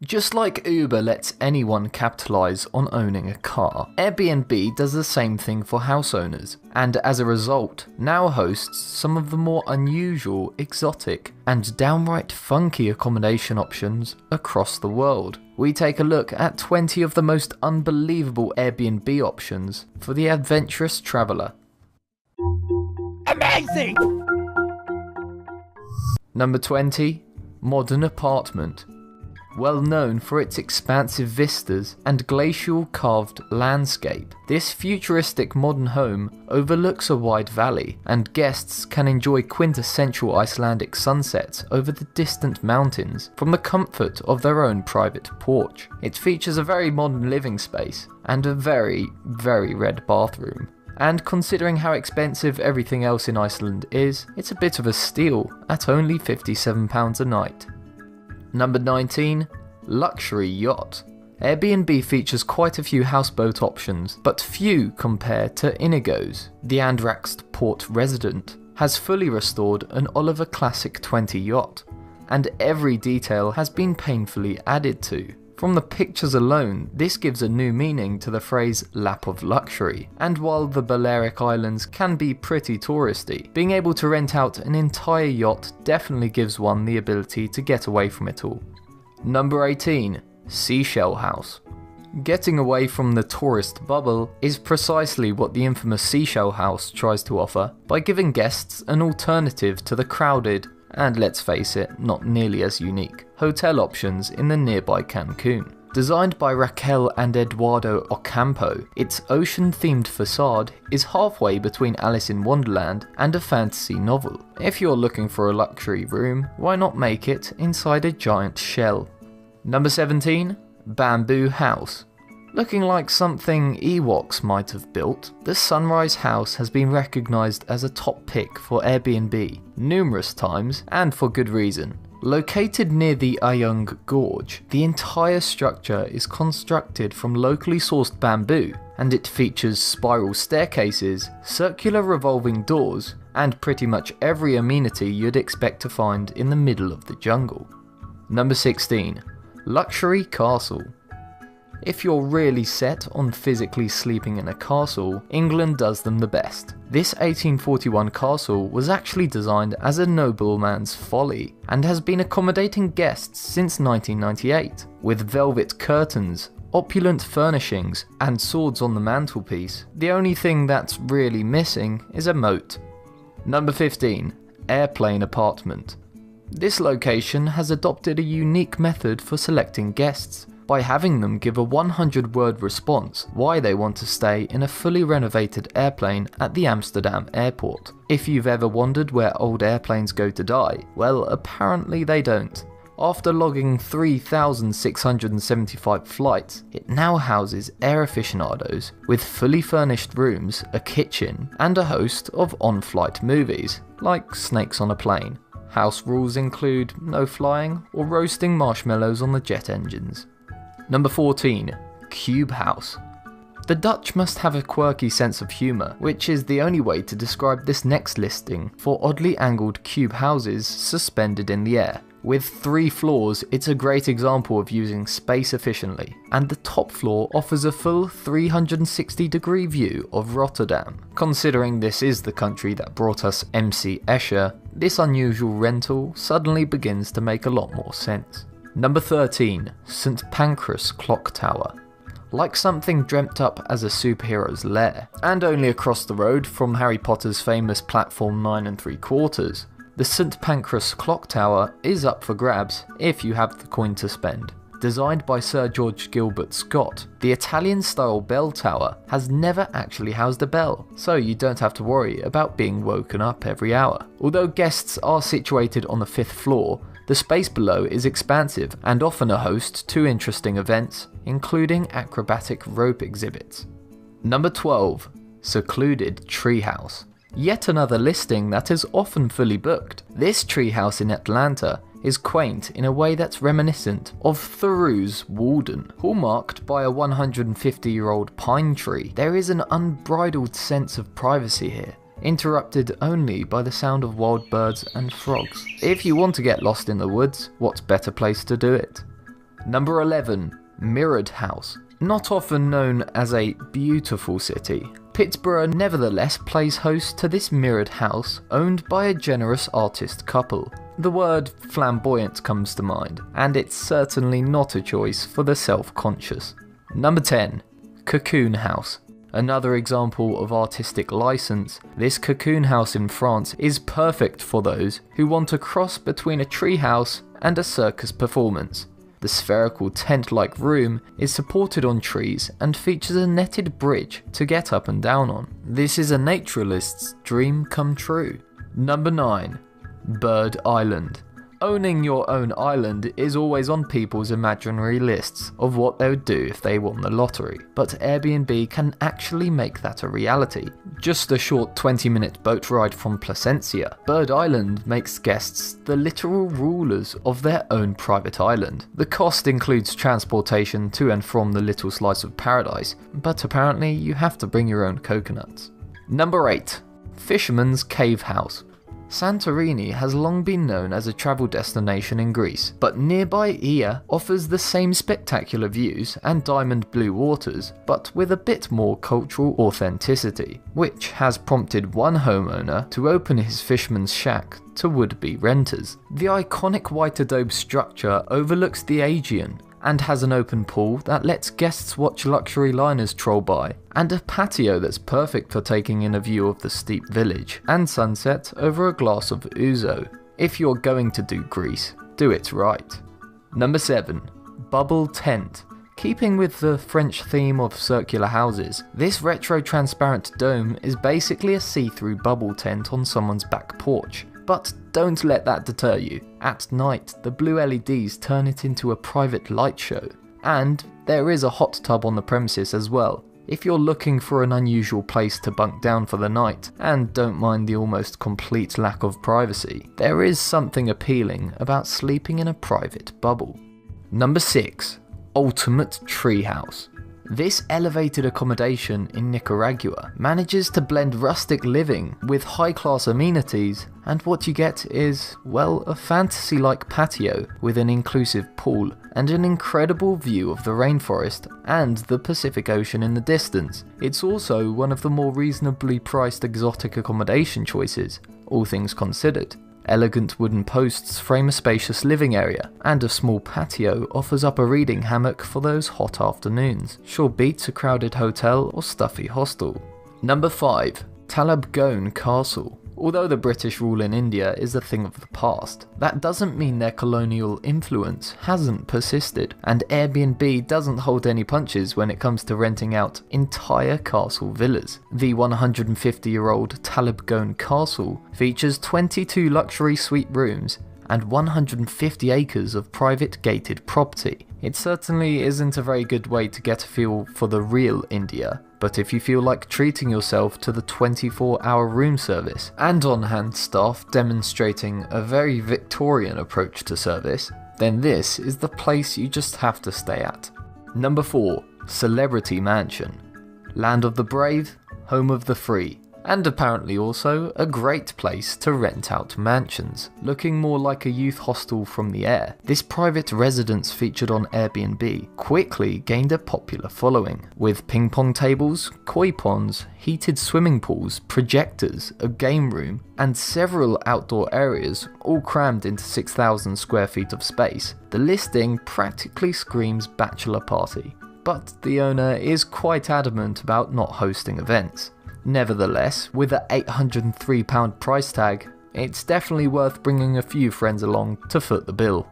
Just like Uber lets anyone capitalise on owning a car, Airbnb does the same thing for house owners, and as a result, now hosts some of the more unusual, exotic, and downright funky accommodation options across the world. We take a look at 20 of the most unbelievable Airbnb options for the adventurous traveller. Amazing! Number 20. Modern apartment. Well known for its expansive vistas and glacial carved landscape, this futuristic modern home overlooks a wide valley, and guests can enjoy quintessential Icelandic sunsets over the distant mountains from the comfort of their own private porch. It features a very modern living space and a very, very red bathroom. And considering how expensive everything else in Iceland is, it's a bit of a steal at only £57 a night. Number 19. Luxury yacht. Airbnb features quite a few houseboat options, but few compare to Inigo's. The Andratx port resident has fully restored an Oliver Classic 20 yacht, and every detail has been painfully added to. From the pictures alone, this gives a new meaning to the phrase lap of luxury, and while the Balearic Islands can be pretty touristy, being able to rent out an entire yacht definitely gives one the ability to get away from it all. Number 18. Seashell House. Getting away from the tourist bubble is precisely what the infamous Seashell House tries to offer by giving guests an alternative to the crowded, and let's face it, not nearly as unique, hotel options in the nearby Cancun. Designed by Raquel and Eduardo Ocampo, its ocean-themed facade is halfway between Alice in Wonderland and a fantasy novel. If you're looking for a luxury room, why not make it inside a giant shell? Number 17. Bamboo House. Looking like something Ewoks might have built, the Sunrise House has been recognised as a top pick for Airbnb numerous times, and for good reason. Located near the Ayung Gorge, the entire structure is constructed from locally sourced bamboo, and it features spiral staircases, circular revolving doors, and pretty much every amenity you'd expect to find in the middle of the jungle. Number 16. Luxury Castle. If you're really set on physically sleeping in a castle, England does them the best. This 1841 castle was actually designed as a nobleman's folly, and has been accommodating guests since 1998. With velvet curtains, opulent furnishings, and swords on the mantelpiece, the only thing that's really missing is a moat. Number 15. Airplane Apartment. This location has adopted a unique method for selecting guests, by having them give a 100-word response why they want to stay in a fully renovated airplane at the Amsterdam airport. If you've ever wondered where old airplanes go to die, well, apparently they don't. After logging 3,675 flights, it now houses air aficionados with fully furnished rooms, a kitchen, and a host of on-flight movies, like Snakes on a Plane. House rules include no flying or roasting marshmallows on the jet engines. Number 14. Cube House. The Dutch must have a quirky sense of humour, which is the only way to describe this next listing for oddly angled cube houses suspended in the air. With 3 floors, it's a great example of using space efficiently, and the top floor offers a full 360-degree view of Rotterdam. Considering this is the country that brought us MC Escher, this unusual rental suddenly begins to make a lot more sense. Number 13. St Pancras Clock Tower. Like something dreamt up as a superhero's lair, and only across the road from Harry Potter's famous platform 9 3/4, the St Pancras Clock Tower is up for grabs if you have the coin to spend. Designed by Sir George Gilbert Scott, the Italian-style bell tower has never actually housed a bell, so you don't have to worry about being woken up every hour. Although guests are situated on the 5th floor, the space below is expansive and often a host to interesting events, including acrobatic rope exhibits. Number 12. Secluded Treehouse. Yet another listing that is often fully booked. This treehouse in Atlanta is quaint in a way that's reminiscent of Thoreau's Walden. Hallmarked by a 150-year-old pine tree, there is an unbridled sense of privacy here, interrupted only by the sound of wild birds and frogs. If you want to get lost in the woods, what better place to do it? Number 11. Mirrored House. Not often known as a beautiful city, Pittsburgh nevertheless plays host to this mirrored house owned by a generous artist couple. The word flamboyant comes to mind, and it's certainly not a choice for the self-conscious. Number 10. Cocoon House. Another example of artistic license, this cocoon house in France is perfect for those who want a cross between a treehouse and a circus performance. The spherical tent-like room is supported on trees and features a netted bridge to get up and down on. This is a naturalist's dream come true. Number 9. Bird Island. Owning your own island is always on people's imaginary lists of what they would do if they won the lottery, but Airbnb can actually make that a reality. Just a short 20-minute boat ride from Placencia, Bird Island makes guests the literal rulers of their own private island. The cost includes transportation to and from the little slice of paradise, but apparently you have to bring your own coconuts. Number 8. Fisherman's Cave House. Santorini has long been known as a travel destination in Greece, but nearby Ia offers the same spectacular views and diamond blue waters, but with a bit more cultural authenticity, which has prompted one homeowner to open his fisherman's shack to would-be renters. The iconic white adobe structure overlooks the Aegean and has an open pool that lets guests watch luxury liners troll by, and a patio that's perfect for taking in a view of the steep village and sunset over a glass of ouzo. If you're going to do Greece, do it right. Number 7. Bubble Tent. Keeping with the French theme of circular houses, this retro transparent dome is basically a see-through bubble tent on someone's back porch. But don't let that deter you. At night, the blue LEDs turn it into a private light show. And there is a hot tub on the premises as well, if you're looking for an unusual place to bunk down for the night, and don't mind the almost complete lack of privacy. There is something appealing about sleeping in a private bubble. Number 6. Ultimate Treehouse. This elevated accommodation in Nicaragua manages to blend rustic living with high-class amenities, and what you get is, well, a fantasy-like patio with an inclusive pool and an incredible view of the rainforest and the Pacific Ocean in the distance. It's also one of the more reasonably priced exotic accommodation choices, all things considered. Elegant wooden posts frame a spacious living area, and a small patio offers up a reading hammock for those hot afternoons. Sure beats a crowded hotel or stuffy hostel. Number 5. Talabgone Castle. Although the British rule in India is a thing of the past, that doesn't mean their colonial influence hasn't persisted, and Airbnb doesn't hold any punches when it comes to renting out entire castle villas. The 150-year-old Talabgone Castle features 22 luxury suite rooms and 150 acres of private gated property. It certainly isn't a very good way to get a feel for the real India, but if you feel like treating yourself to the 24-hour room service and on-hand staff demonstrating a very Victorian approach to service, then this is the place you just have to stay at. Number 4. Celebrity Mansion. Land of the brave, home of the free, and apparently also a great place to rent out mansions. Looking more like a youth hostel from the air, this private residence featured on Airbnb quickly gained a popular following, with ping pong tables, koi ponds, heated swimming pools, projectors, a game room, and several outdoor areas all crammed into 6,000 square feet of space. The listing practically screams bachelor party, but the owner is quite adamant about not hosting events. Nevertheless, with an £803 price tag, it's definitely worth bringing a few friends along to foot the bill.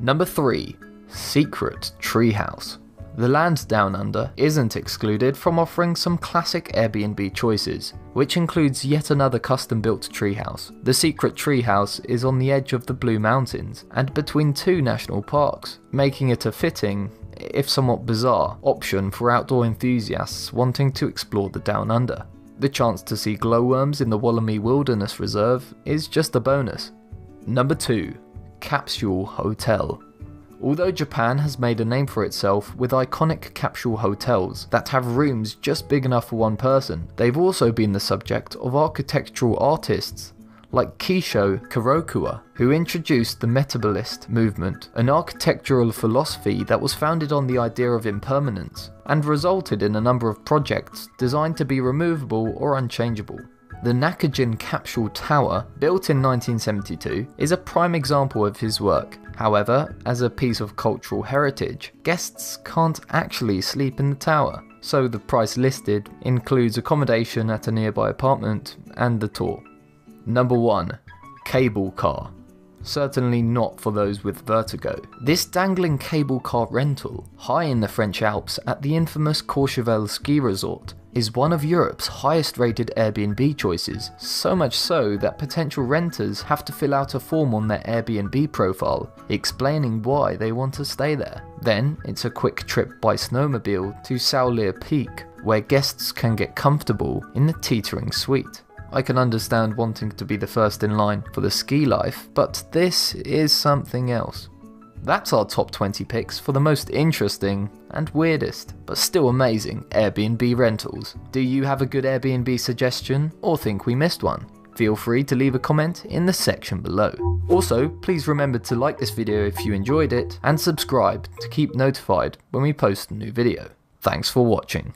Number 3. Secret Treehouse. The land down under isn't excluded from offering some classic Airbnb choices, which includes yet another custom-built treehouse. The Secret Treehouse is on the edge of the Blue Mountains and between two national parks, making it a fitting, if somewhat bizarre, option for outdoor enthusiasts wanting to explore the down under. The chance to see glowworms in the Wollemi Wilderness Reserve is just a bonus. Number 2. Capsule Hotel. Although Japan has made a name for itself with iconic capsule hotels that have rooms just big enough for one person, they've also been the subject of architectural artists like Kisho Kurokawa, who introduced the metabolist movement, an architectural philosophy that was founded on the idea of impermanence, and resulted in a number of projects designed to be removable or unchangeable. The Nakajin Capsule Tower, built in 1972, is a prime example of his work. However, as a piece of cultural heritage, guests can't actually sleep in the tower, so the price listed includes accommodation at a nearby apartment and the tour. Number 1. Cable car. Certainly not for those with vertigo. This dangling cable car rental, high in the French Alps at the infamous Courchevel ski resort, is one of Europe's highest rated Airbnb choices, so much so that potential renters have to fill out a form on their Airbnb profile explaining why they want to stay there. Then it's a quick trip by snowmobile to Saulier Peak, where guests can get comfortable in the teetering suite. I can understand wanting to be the first in line for the ski life, but this is something else. That's our top 20 picks for the most interesting and weirdest, but still amazing Airbnb rentals. Do you have a good Airbnb suggestion or think we missed one? Feel free to leave a comment in the section below. Also, please remember to like this video if you enjoyed it and subscribe to keep notified when we post a new video. Thanks for watching.